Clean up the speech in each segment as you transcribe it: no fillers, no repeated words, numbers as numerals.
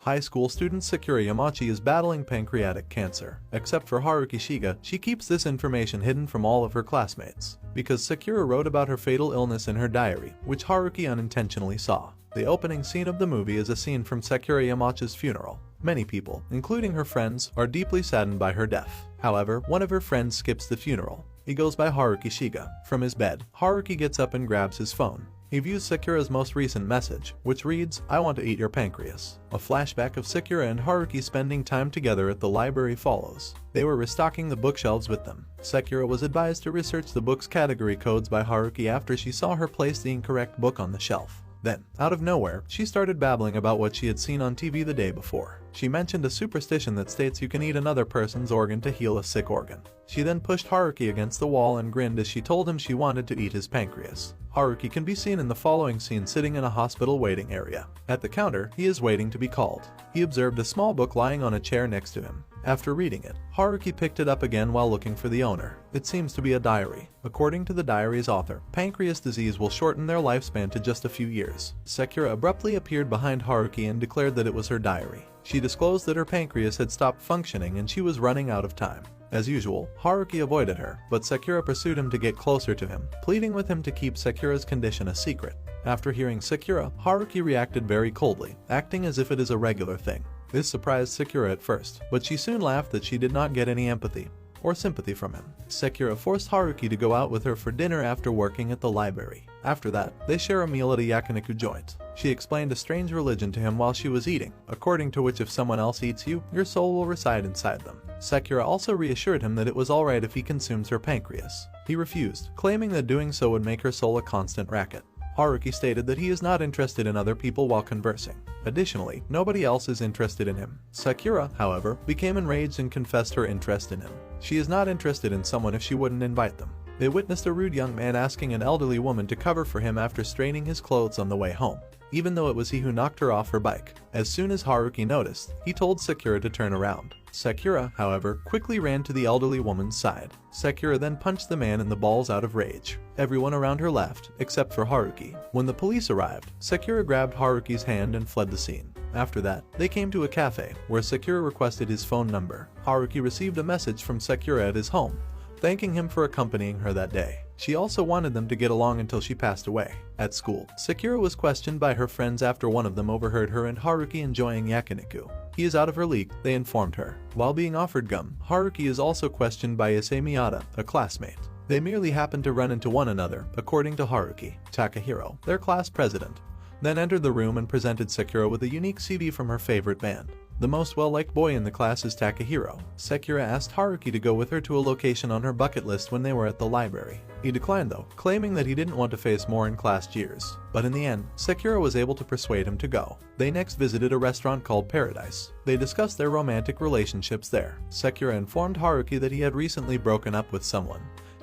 High school student Sakura Yamauchi is battling pancreatic cancer. Except for Haruki Shiga, she keeps this information hidden from all of her classmates, because Sakura wrote about her fatal illness in her diary, which Haruki unintentionally saw. The opening scene of the movie is a scene from Sakura Yamauchi's funeral. Many people, including her friends, are deeply saddened by her death. However, one of her friends skips the funeral. He goes by Haruki Shiga. From his bed, Haruki gets up and grabs his phone. He views Sakura's most recent message, which reads, "I want to eat your pancreas." A flashback of Sakura and Haruki spending time together at the library follows. They were restocking the bookshelves with them. Sakura was advised to research the book's category codes by Haruki after she saw her place the incorrect book on the shelf. Then, out of nowhere, she started babbling about what she had seen on TV the day before. She mentioned a superstition that states you can eat another person's organ to heal a sick organ. She then pushed Haruki against the wall and grinned as she told him she wanted to eat his pancreas. Haruki can be seen in the following scene sitting in a hospital waiting area. At the counter, he is waiting to be called. He observed a small book lying on a chair next to him. After reading it, Haruki picked it up again while looking for the owner. It seems to be a diary. According to the diary's author, pancreas disease will shorten their lifespan to just a few years. Sakura abruptly appeared behind Haruki and declared that it was her diary. She disclosed that her pancreas had stopped functioning and she was running out of time. As usual, Haruki avoided her, but Sakura pursued him to get closer to him, pleading with him to keep Sakura's condition a secret. After hearing Sakura, Haruki reacted very coldly, acting as if it is a regular thing. This surprised Sakura at first, but she soon laughed that she did not get any empathy or sympathy from him. Sakura forced Haruki to go out with her for dinner after working at the library. After that, they share a meal at a yakiniku joint. She explained a strange religion to him while she was eating, according to which if someone else eats you, your soul will reside inside them. Sakura also reassured him that it was alright if he consumes her pancreas. He refused, claiming that doing so would make her soul a constant racket. Haruki stated that he is not interested in other people while conversing. Additionally, nobody else is interested in him. Sakura, however, became enraged and confessed her interest in him. She is not interested in someone if she wouldn't invite them. They witnessed a rude young man asking an elderly woman to cover for him after straining his clothes on the way home, even though it was he who knocked her off her bike. As soon as Haruki noticed, he told Sakura to turn around. Sakura, however, quickly ran to the elderly woman's side. Sakura then punched the man in the balls out of rage. Everyone around her left, except for Haruki. When the police arrived, Sakura grabbed Haruki's hand and fled the scene. After that, they came to a cafe, where Sakura requested his phone number. Haruki received a message from Sakura at his home, thanking him for accompanying her that day. She also wanted them to get along until she passed away. At school, Sakura was questioned by her friends after one of them overheard her and Haruki enjoying yakiniku. He is out of her league, they informed her. While being offered gum, Haruki is also questioned by Issei Miyata, a classmate. They merely happened to run into one another, according to Haruki. Takahiro, their class president, then entered the room and presented Sakura with a unique CD from her favorite band. The most well-liked boy in the class is Takahiro. Sakura asked Haruki to go with her to a location on her bucket list when they were at the library. He declined though, claiming that he didn't want to face more in class jeers. But in the end, Sakura was able to persuade him to go. They next visited a restaurant called Paradise. They discussed their romantic relationships there. Sakura informed Haruki that he had recently broken up with someone,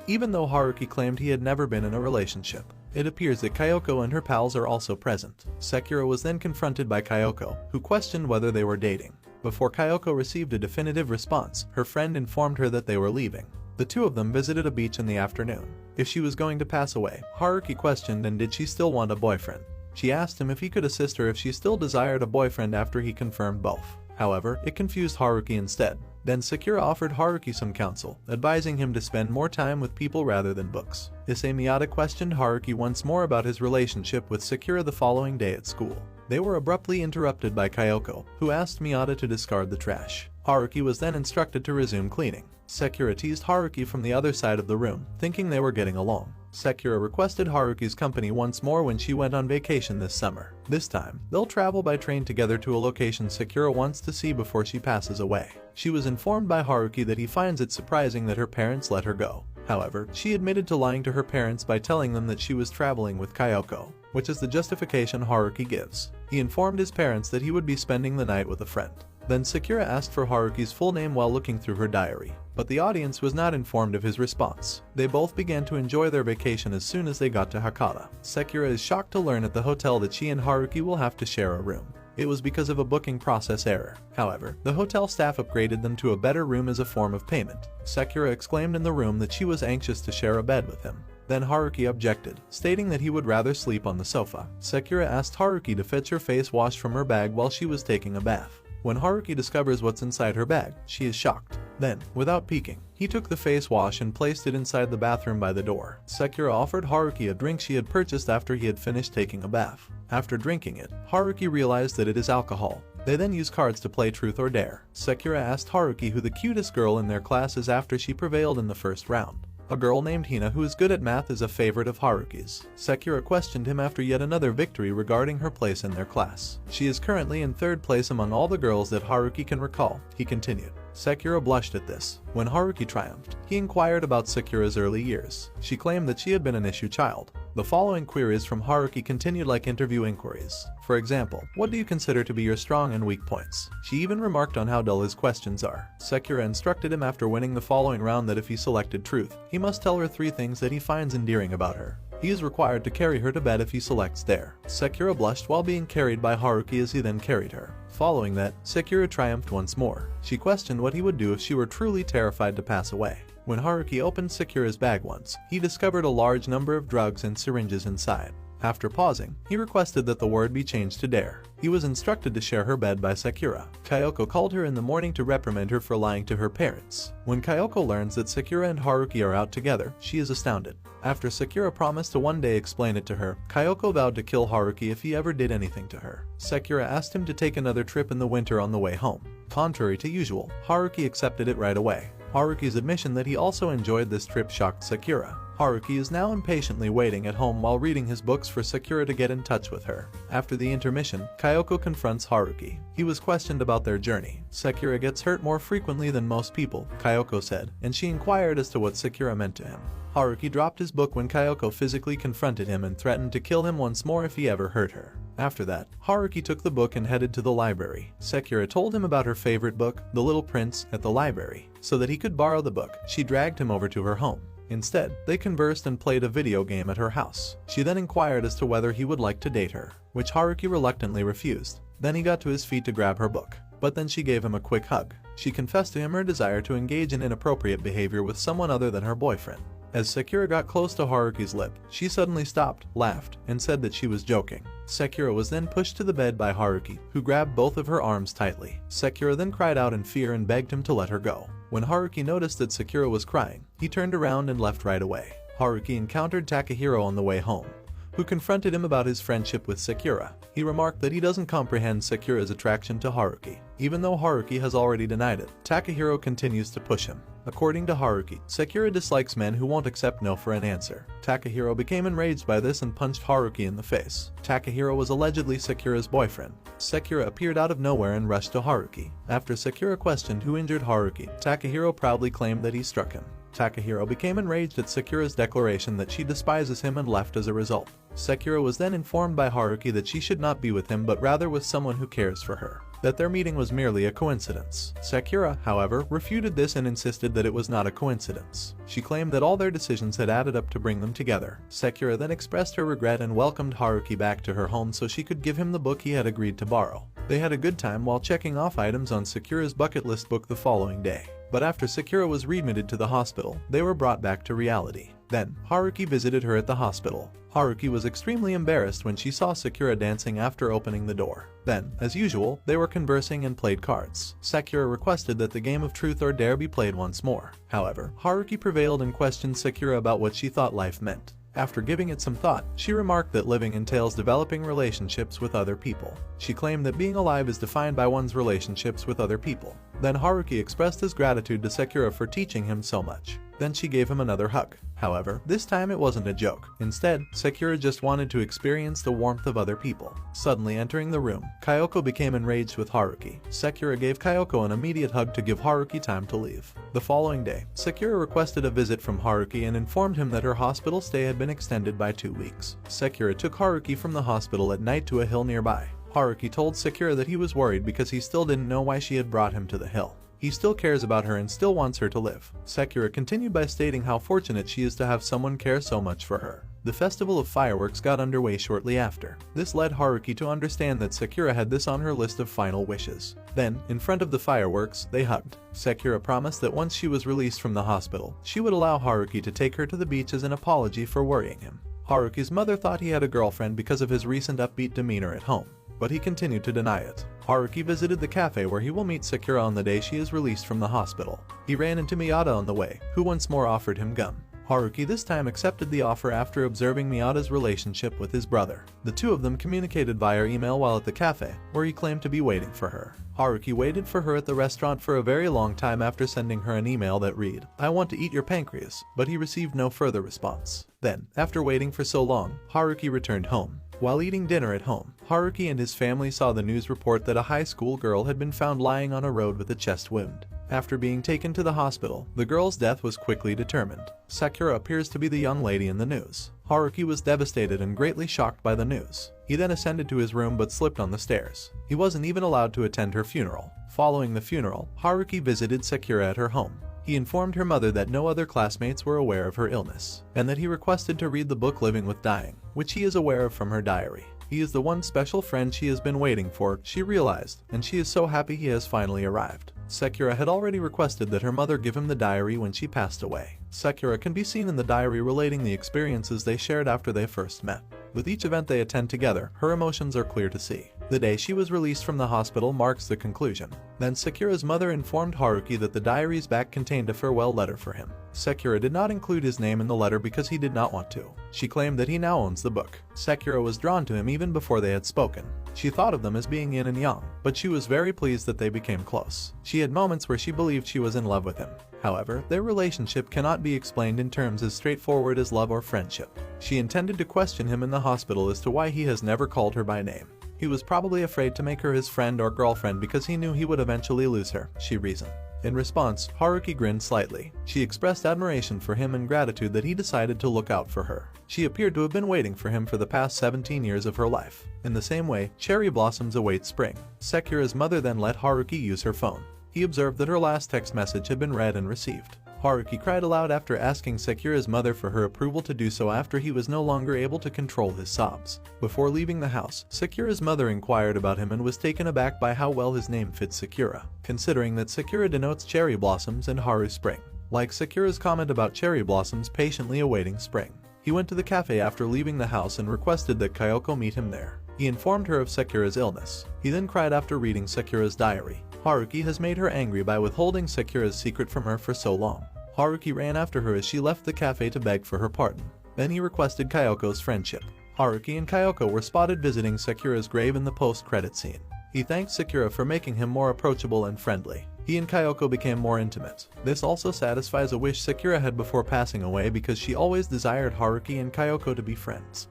even though Haruki claimed he had never been in a relationship. It appears that Kyoko and her pals are also present. Sakura was then confronted by Kyoko, who questioned whether they were dating. Before Kyoko received a definitive response, her friend informed her that they were leaving. The two of them visited a beach in the afternoon. If she was going to pass away, Haruki questioned and did she still want a boyfriend. She asked him if he could assist her if she still desired a boyfriend after he confirmed both. However, it confused Haruki instead. Then Sakura offered Haruki some counsel, advising him to spend more time with people rather than books. Issei Miyata questioned Haruki once more about his relationship with Sakura the following day at school. They were abruptly interrupted by Kyoko, who asked Miyata to discard the trash. Haruki was then instructed to resume cleaning. Sakura teased Haruki from the other side of the room, thinking they were getting along. Sakura requested Haruki's company once more when she went on vacation this summer. This time, they'll travel by train together to a location Sakura wants to see before she passes away. She was informed by Haruki that he finds it surprising that her parents let her go. However, she admitted to lying to her parents by telling them that she was traveling with Kyoko, which is the justification Haruki gives. He informed his parents that he would be spending the night with a friend. Then Sakura asked for Haruki's full name while looking through her diary, but the audience was not informed of his response. They both began to enjoy their vacation as soon as they got to Hakata. Sakura is shocked to learn at the hotel that she and Haruki will have to share a room. It was because of a booking process error. However, the hotel staff upgraded them to a better room as a form of payment. Sakura exclaimed in the room that she was anxious to share a bed with him. Then Haruki objected, stating that he would rather sleep on the sofa. Sakura asked Haruki to fetch her face wash from her bag while she was taking a bath. When Haruki discovers what's inside her bag, she is shocked. Then, without peeking, he took the face wash and placed it inside the bathroom by the door. Sakura offered Haruki a drink she had purchased after he had finished taking a bath. After drinking it, Haruki realized that it is alcohol. They then use cards to play truth or dare. Sakura asked Haruki who the cutest girl in their class is after she prevailed in the first round. A girl named Hina who is good at math is a favorite of Haruki's. Sakura questioned him after yet another victory regarding her place in their class. She is currently in third place among all the girls that Haruki can recall, he continued. Sakura blushed at this. When Haruki triumphed, he inquired about Sakura's early years. She claimed that she had been an issue child. The following queries from Haruki continued like interview inquiries. For example, what do you consider to be your strong and weak points? She even remarked on how dull his questions are. Sakura instructed him after winning the following round that if he selected truth, he must tell her 3 things that he finds endearing about her. He is required to carry her to bed if he selects dare. Sakura blushed while being carried by Haruki as he then carried her. Following that, Sakura triumphed once more. She questioned what he would do if she were truly terrified to pass away. When Haruki opened Sakura's bag once, he discovered a large number of drugs and syringes inside. After pausing, he requested that the word be changed to dare. He was instructed to share her bed by Sakura. Kyoko called her in the morning to reprimand her for lying to her parents. When Kyoko learns that Sakura and Haruki are out together, she is astounded. After Sakura promised to one day explain it to her, Kyoko vowed to kill Haruki if he ever did anything to her. Sakura asked him to take another trip in the winter on the way home. Contrary to usual, Haruki accepted it right away. Haruki's admission that he also enjoyed this trip shocked Sakura. Haruki is now impatiently waiting at home while reading his books for Sakura to get in touch with her. After the intermission, Kyoko confronts Haruki. He was questioned about their journey. Sakura gets hurt more frequently than most people, Kyoko said, and she inquired as to what Sakura meant to him. Haruki dropped his book when Kyoko physically confronted him and threatened to kill him once more if he ever hurt her. After that, Haruki took the book and headed to the library. Sakura told him about her favorite book, The Little Prince, at the library. So that he could borrow the book, she dragged him over to her home. Instead, they conversed and played a video game at her house. She then inquired as to whether he would like to date her, which Haruki reluctantly refused. Then he got to his feet to grab her book, but then she gave him a quick hug. She confessed to him her desire to engage in inappropriate behavior with someone other than her boyfriend. As Sakura got close to Haruki's lip, she suddenly stopped, laughed, and said that she was joking. Sakura was then pushed to the bed by Haruki, who grabbed both of her arms tightly. Sakura then cried out in fear and begged him to let her go. When Haruki noticed that Sakura was crying, he turned around and left right away. Haruki encountered Takahiro on the way home, who confronted him about his friendship with Sakura. He remarked that he doesn't comprehend Sakura's attraction to Haruki. Even though Haruki has already denied it, Takahiro continues to push him. According to Haruki, Sakura dislikes men who won't accept no for an answer. Takahiro became enraged by this and punched Haruki in the face. Takahiro was allegedly Sakura's boyfriend. Sakura appeared out of nowhere and rushed to Haruki. After Sakura questioned who injured Haruki, Takahiro proudly claimed that he struck him. Takahiro became enraged at Sakura's declaration that she despises him and left as a result. Sakura was then informed by Haruki that she should not be with him but rather with someone who cares for her, that their meeting was merely a coincidence. Sakura, however, refuted this and insisted that it was not a coincidence. She claimed that all their decisions had added up to bring them together. Sakura then expressed her regret and welcomed Haruki back to her home so she could give him the book he had agreed to borrow. They had a good time while checking off items on Sakura's bucket list book the following day. But after Sakura was readmitted to the hospital, they were brought back to reality. Then, Haruki visited her at the hospital. Haruki was extremely embarrassed when she saw Sakura dancing after opening the door. Then, as usual, they were conversing and played cards. Sakura requested that the game of truth or dare be played once more. However, Haruki prevailed and questioned Sakura about what she thought life meant. After giving it some thought, she remarked that living entails developing relationships with other people. She claimed that being alive is defined by one's relationships with other people. Then Haruki expressed his gratitude to Sakura for teaching him so much. Then she gave him another hug. However, this time it wasn't a joke. Instead, Sakura just wanted to experience the warmth of other people. Suddenly entering the room, Kyoko became enraged with Haruki. Sakura gave Kyoko an immediate hug to give Haruki time to leave. The following day, Sakura requested a visit from Haruki and informed him that her hospital stay had been extended by 2 weeks. Sakura took Haruki from the hospital at night to a hill nearby. Haruki told Sakura that he was worried because he still didn't know why she had brought him to the hill. He still cares about her and still wants her to live. Sakura continued by stating how fortunate she is to have someone care so much for her. The festival of fireworks got underway shortly after. This led Haruki to understand that Sakura had this on her list of final wishes. Then, in front of the fireworks, they hugged. Sakura promised that once she was released from the hospital, she would allow Haruki to take her to the beach as an apology for worrying him. Haruki's mother thought he had a girlfriend because of his recent upbeat demeanor at home, but he continued to deny it. Haruki visited the cafe where he will meet Sakura on the day she is released from the hospital. He ran into Miyata on the way, who once more offered him gum. Haruki this time accepted the offer after observing Miyata's relationship with his brother. The two of them communicated via email while at the cafe, where he claimed to be waiting for her. Haruki waited for her at the restaurant for a very long time after sending her an email that read, "I want to eat your pancreas," but he received no further response. Then, after waiting for so long, Haruki returned home. While eating dinner at home, Haruki and his family saw the news report that a high school girl had been found lying on a road with a chest wound. After being taken to the hospital, the girl's death was quickly determined. Sakura appears to be the young lady in the news. Haruki was devastated and greatly shocked by the news. He then ascended to his room but slipped on the stairs. He wasn't even allowed to attend her funeral. Following the funeral, Haruki visited Sakura at her home. He informed her mother that no other classmates were aware of her illness, and that he requested to read the book Living with Dying, which he is aware of from her diary. He is the one special friend she has been waiting for, she realized, and she is so happy he has finally arrived. Sakura had already requested that her mother give him the diary when she passed away. Sakura can be seen in the diary relating the experiences they shared after they first met. With each event they attend together, her emotions are clear to see. The day she was released from the hospital marks the conclusion. Then Sakura's mother informed Haruki that the diary's back contained a farewell letter for him. Sakura did not include his name in the letter because he did not want to. She claimed that he now owns the book. Sakura was drawn to him even before they had spoken. She thought of them as being yin and yang, but she was very pleased that they became close. She had moments where she believed she was in love with him. However, their relationship cannot be explained in terms as straightforward as love or friendship. She intended to question him in the hospital as to why he has never called her by name. He was probably afraid to make her his friend or girlfriend because he knew he would eventually lose her, she reasoned. In response, Haruki grinned slightly. She expressed admiration for him and gratitude that he decided to look out for her. She appeared to have been waiting for him for the past 17 years of her life. In the same way, cherry blossoms await spring. Sakura's mother then let Haruki use her phone. He observed that her last text message had been read and received. Haruki cried aloud after asking Sakura's mother for her approval to do so after he was no longer able to control his sobs. Before leaving the house, Sakura's mother inquired about him and was taken aback by how well his name fits Sakura, considering that Sakura denotes cherry blossoms and Haru spring. Like Sakura's comment about cherry blossoms patiently awaiting spring. He went to the cafe after leaving the house and requested that Kyoko meet him there. He informed her of Sakura's illness. He then cried after reading Sakura's diary. Haruki has made her angry by withholding Sakura's secret from her for so long. Haruki ran after her as she left the cafe to beg for her pardon. Then he requested Kyoko's friendship. Haruki and Kyoko were spotted visiting Sakura's grave in the post-credit scene. He thanked Sakura for making him more approachable and friendly. He and Kyoko became more intimate. This also satisfies a wish Sakura had before passing away because she always desired Haruki and Kyoko to be friends.